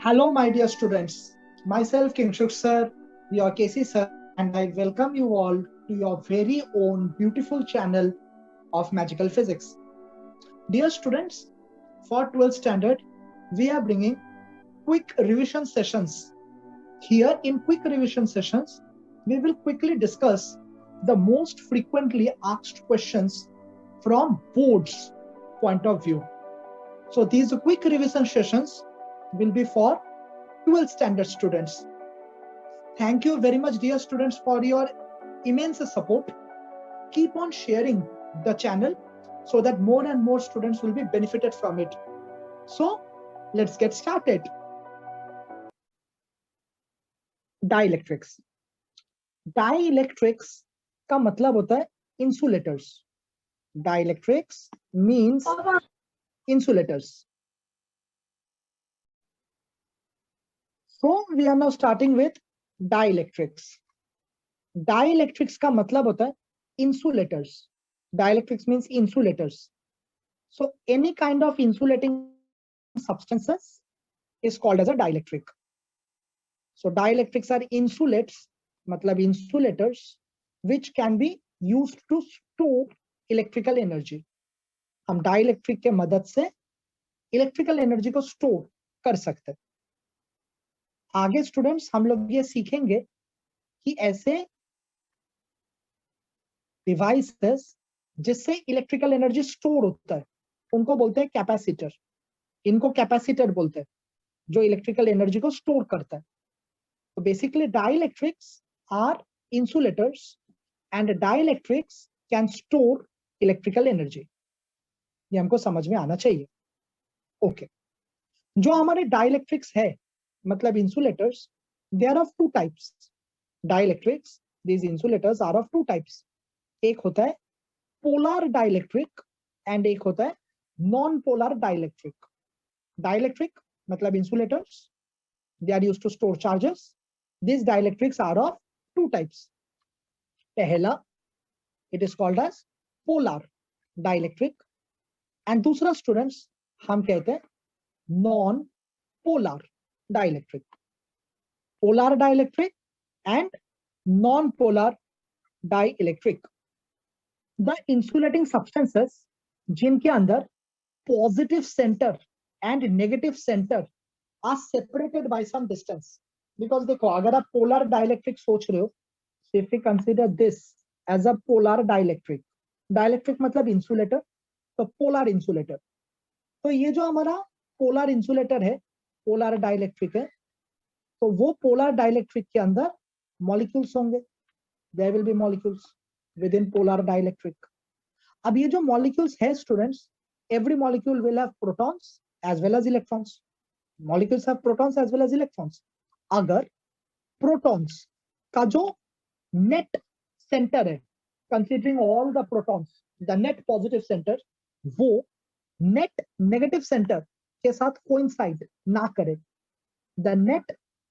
Hello, my dear students. Myself, Kingshuk sir, your KC sir, and I welcome you all to your very own beautiful channel of Magical Physics. Dear students, for 12th standard, we are bringing quick revision sessions. Here in quick revision sessions, we will quickly discuss the most frequently asked questions from board's point of view. So these quick revision sessions will be for 12th standard students. Thank you very much, dear students, for your immense support. Keep on sharing the channel so that more and more students will be benefited from it. So let's get started. Dielectrics. Dielectrics का मतलब होता है insulators. Dielectrics means insulators. So we are now starting with dielectrics. Dielectrics का मतलब होता है insulators. Dielectrics means insulators. So any kind of insulating substances is called as a dielectric. So dielectrics are insulates, मतलब insulators, which can be used to store electrical energy. हम dielectric के मदद से electrical energy को store कर सकते हैं. आगे स्टूडेंट्स हम लोग ये सीखेंगे कि ऐसे डिवाइसेस जिससे इलेक्ट्रिकल एनर्जी स्टोर होता है उनको बोलते हैं कैपेसिटर. इनको कैपेसिटर बोलते हैं जो इलेक्ट्रिकल एनर्जी को स्टोर करता है. तो basically dielectrics are insulators and dielectrics can store electrical energy. ये हमको समझ में आना चाहिए. ओके, जो हमारे डाइलेक्ट्रिक्स है मतलब insulators, they are of two types. Dielectrics, these insulators are of two types. एक होता है पोलर डाइलेक्ट्रिक एंड एक होता है नॉन पोलर डाइलेक्ट्रिक. डाइलेक्ट्रिक मतलब insulators, they are used to store charges. These dielectrics are of two types. पहला, it is called as polar dielectric, and दूसरा students हम कहते हैं non polar dielectric. Polar dielectric and non polar dielectric. The insulating substances जिनके अंदर positive center and negative center are separated by some distance. Because देखो, अगर आप polar dielectric सोच रहे हो, so if we consider this as a polar dielectric, dielectric मतलब insulator, तो polar insulator. तो ये जो हमारा polar insulator है, polar dielectric है, तो वो polar dielectric के अंदर molecules होंगे. There will be molecules within polar dielectric. अब ये जो molecules है students, every molecule will have protons as well as electrons. Molecules have protons as well as electrons. अगर protons का जो net center है, considering all the protons, the net positive center, वो net negative center के साथ coincide ना करे. The net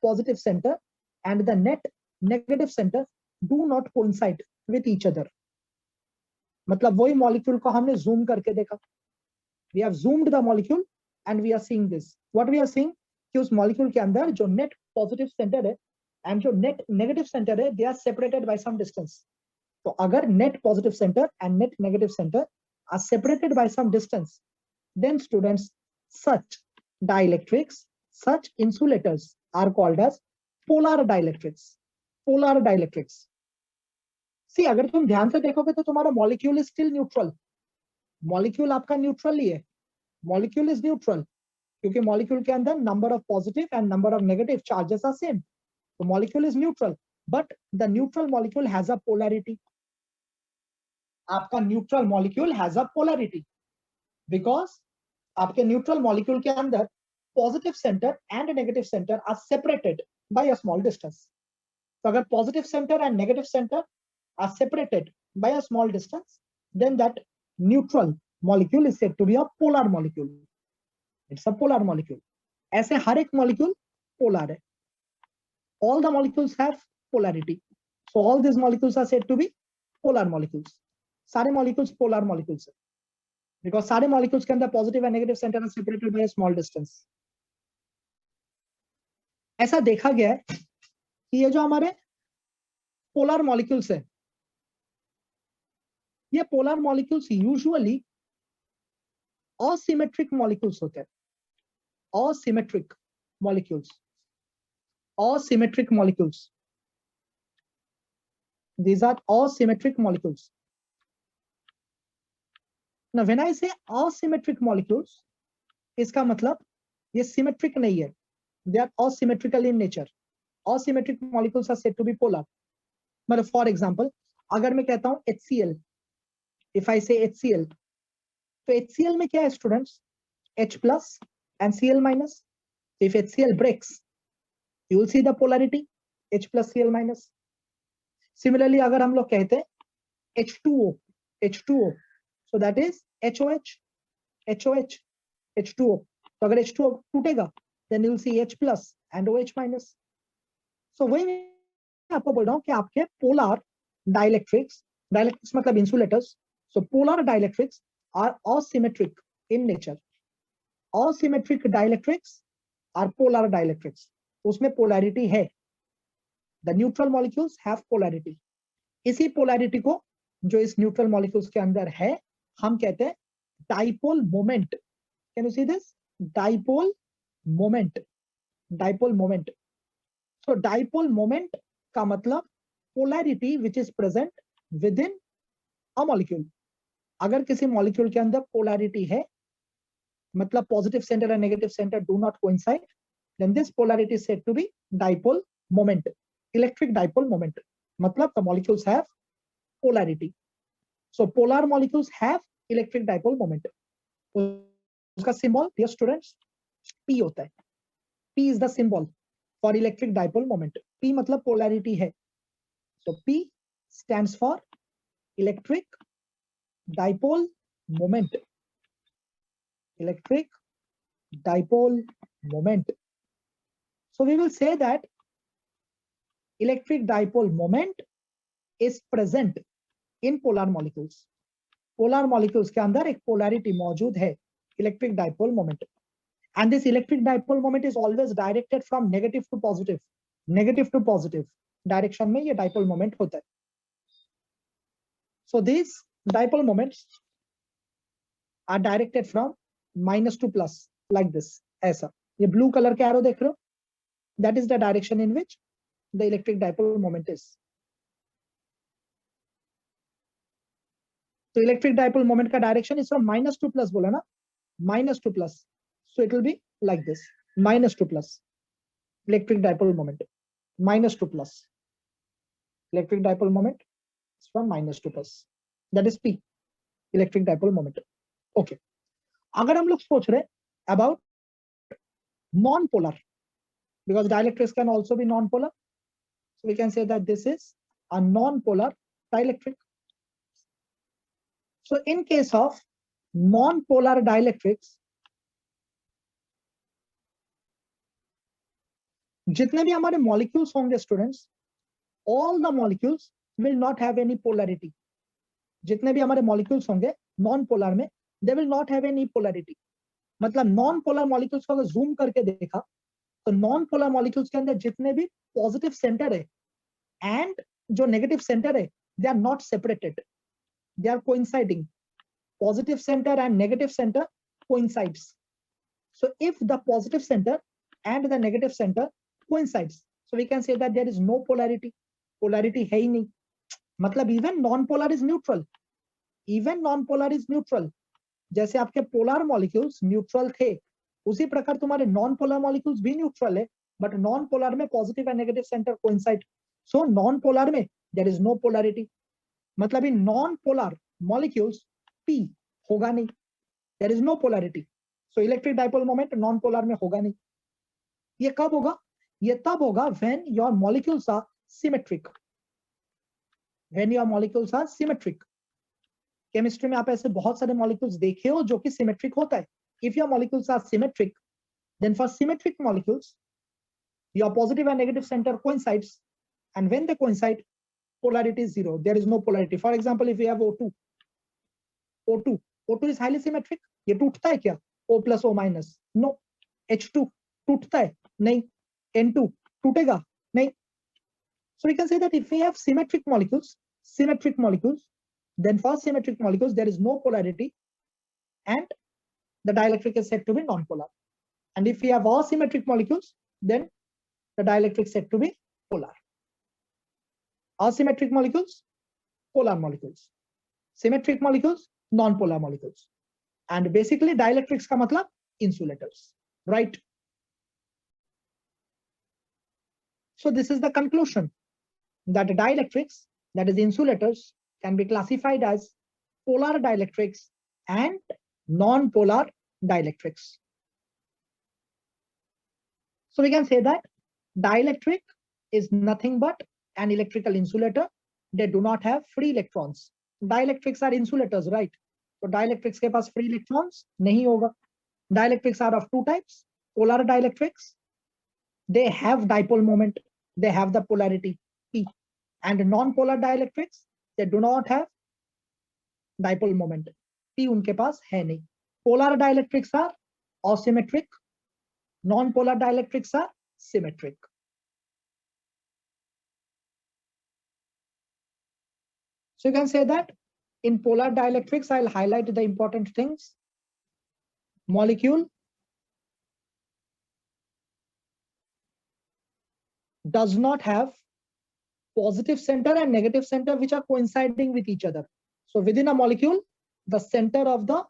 positive center and the net negative center do not coincide with each other. मतलब वही molecule को हमने zoom करके देखा. We have zoomed the molecule and we are seeing this. What we are seeing कि उस molecule के अंदर जो net positive center है and जो net negative center है, they are separated by some distance. तो अगर net positive center and net negative center are separated by some distance, then students, such dielectrics, such insulators are called as polar dielectrics. Polar dielectrics. See, अगर तुम ध्यान से देखोगे तो तुम्हारा molecule is still neutral. Molecule आपका neutral ही है. Molecule is neutral क्योंकि molecule के अंदर number of positive and number of negative charges are same. So molecule is neutral, but the neutral molecule has a polarity. आपका neutral molecule has a polarity because आपके neutral molecule के अंदर positive center and negative center are separated by a small distance. तो अगर positive center and negative center are separated by a small distance, then that neutral molecule is said to be a polar molecule. It's a polar molecule. ऐसे हर एक molecule polar है. All the molecules have polarity. So all these molecules are said to be polar molecules. सारे molecules polar molecules है. Because सारे molecules के अंदर positive and negative center are separated by a small distance. ऐसा देखा गया है कि ये जो हमारे पोलर मॉलिक्यूल्स है, ये polar molecules usually asymmetric molecules होते हैं, asymmetric molecules, asymmetric molecules. These are asymmetric molecules. Now when I say asymmetric molecules, इसका मतलब ये symmetric नहीं है, they are asymmetrical in nature. Asymmetric molecules are said to be polar. मतलब for example, अगर मैं कहता हूँ HCl, if I say HCl, तो HCl में क्या है students? H plus and Cl minus. If HCl breaks, you will see the polarity H plus Cl minus. Similarly, अगर हम लोग कहते हैं H2O, so that is HOH, H2O. तो अगर H2O टूटेगा, then you will see H plus and OH minus. So वही मैं आपको बोल रहा हूँ कि आपके polar dielectrics मतलब insulators, so polar dielectrics are asymmetric in nature. Asymmetric dielectrics are polar dielectrics. उसमें polarity है. The neutral molecules have polarity. इसी polarity को जो इस neutral molecules के अंदर है, हम कहते हैं dipole moment. Can you see this? Dipole moment. Dipole moment. So dipole moment का मतलब polarity which is present within a molecule. अगर किसी molecule के अंदर polarity है, मतलब positive center and negative center do not coincide, then this polarity is said to be dipole moment. Electric dipole moment. मतलब the molecules have polarity. So polar molecules have electric dipole moment. उसका symbol, dear students, P होता है. P is the symbol for electric dipole moment. P मतलब polarity है. So P stands for electric dipole moment. Electric dipole moment. So we will say that electric dipole moment is present in polar molecules. Polar molecules के अंदर एक polarity मौजूद है, electric dipole moment. And this electric dipole moment is always directed from negative to positive. Negative to positive direction में ये dipole moment होता है. So these dipole moments are directed from minus to plus like this. ऐसा. ये blue color के arrow देख रहे हो? That is the direction in which the electric dipole moment is. So electric dipole moment का direction is from minus to plus बोला ना? Minus to plus. So it will be like this. Minus to plus. Electric dipole moment. Minus to plus. Electric dipole moment is from minus to plus. That is P. Electric dipole moment. Okay. अगर हम लोग सोच रहे about non-polar, because dielectrics can also be non-polar, so we can say that this is a non-polar dielectric. So in case of non-polar dielectrics, जितने भी हमारे molecules होंगे students, all the molecules will not have any polarity. जितने भी हमारे molecules होंगे non-polar में, they will not have any polarity. मतलब non-polar molecules को अगर zoom करके देखा, तो non-polar molecules के अंदर जितने भी positive center है and जो negative center है, they are not separated. They are coinciding. Positive center and negative center coincides. So if the positive center and the negative center coincides, so we can say that there is no polarity. Polarity है ही नहीं. मतलब even non-polar is neutral. Even non-polar is neutral. जैसे आपके polar molecules neutral थे, उसी प्रकार तुम्हारे non-polar molecules भी neutral है, but non-polar में positive and negative center coincide. So non-polar में there is no polarity. मतलब इन non-polar molecules P होगा नहीं. There is no polarity. So electric dipole moment non-polar में होगा नहीं. ये कब होगा? ये तब होगा when your molecules are symmetric. When your molecules are symmetric. Chemistry में आप ऐसे बहुत सारे molecules देखे हो जो कि symmetric होता है. If your molecules are symmetric, then for symmetric molecules, your positive and negative center coincides, and when they coincide, polarity is zero. There is no polarity. For example, if we have O2 is highly symmetric. ये टूटता है क्या? O plus O minus. No. H2 टूटता है? नहीं. N2 टूटेगा नहीं. So we can say that if we have symmetric molecules, then for symmetric molecules there is no polarity and the dielectric is said to be non-polar. And if we have asymmetric molecules, then the dielectric is said to be polar. Asymmetric molecules, polar molecules. Symmetric molecules, non-polar molecules. And basically dielectrics ka matlab insulators, right? So this is the conclusion, that dielectrics, that is insulators, can be classified as polar dielectrics and non-polar dielectrics. So we can say that dielectric is nothing but an electrical insulator. They do not have free electrons. Dielectrics are insulators, right? So dielectrics के पास free electrons नहीं होगा. Dielectrics are of two types. Polar dielectrics, they have dipole moment, they have the polarity P. And non-polar dielectrics, they do not have dipole moment, P उनके पास है नहीं. Polar dielectrics are asymmetric, non-polar dielectrics are symmetric. So you can say that in polar dielectrics, I'll highlight the important things. Molecule does not have positive center and negative center which are coinciding with each other. So within a molecule, the center of the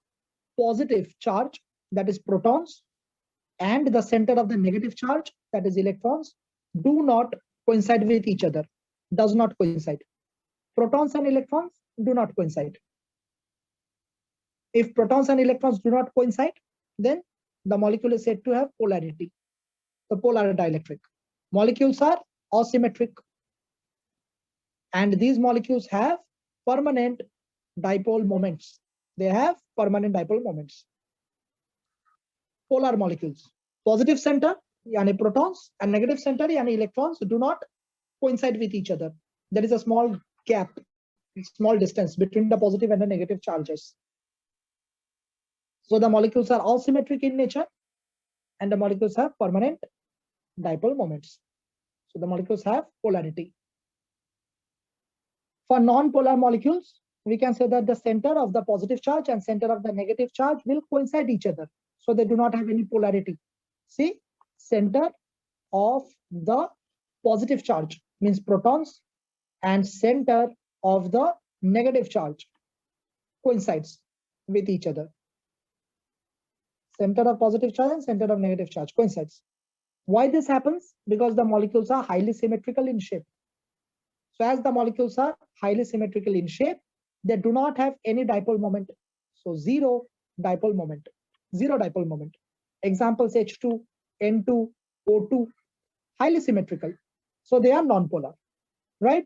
positive charge, that is protons, and the center of the negative charge, that is electrons, do not coincide with each other, does not coincide. Protons and electrons do not coincide. If protons and electrons do not coincide, then the molecule is said to have polarity, the polar dielectric. Molecules are asymmetric, and these molecules have permanent dipole moments. They have permanent dipole moments. Polar molecules, positive center, yani protons, and negative center, yani electrons, do not coincide with each other. There is a small gap, small distance between the positive and the negative charges. So the molecules are asymmetric in nature, and the molecules have permanent dipole moments. So the molecules have polarity. For non-polar molecules, we can say that the center of the positive charge and center of the negative charge will coincide each other. So they do not have any polarity. See, center of the positive charge means protons, and center of the negative charge coincides with each other. Center of positive charge and center of negative charge coincides. Why this happens? Because the molecules are highly symmetrical in shape. So as the molecules are highly symmetrical in shape, they do not have any dipole moment. So zero dipole moment. Zero dipole moment. Examples H2, N2, O2, highly symmetrical. So they are non-polar, right?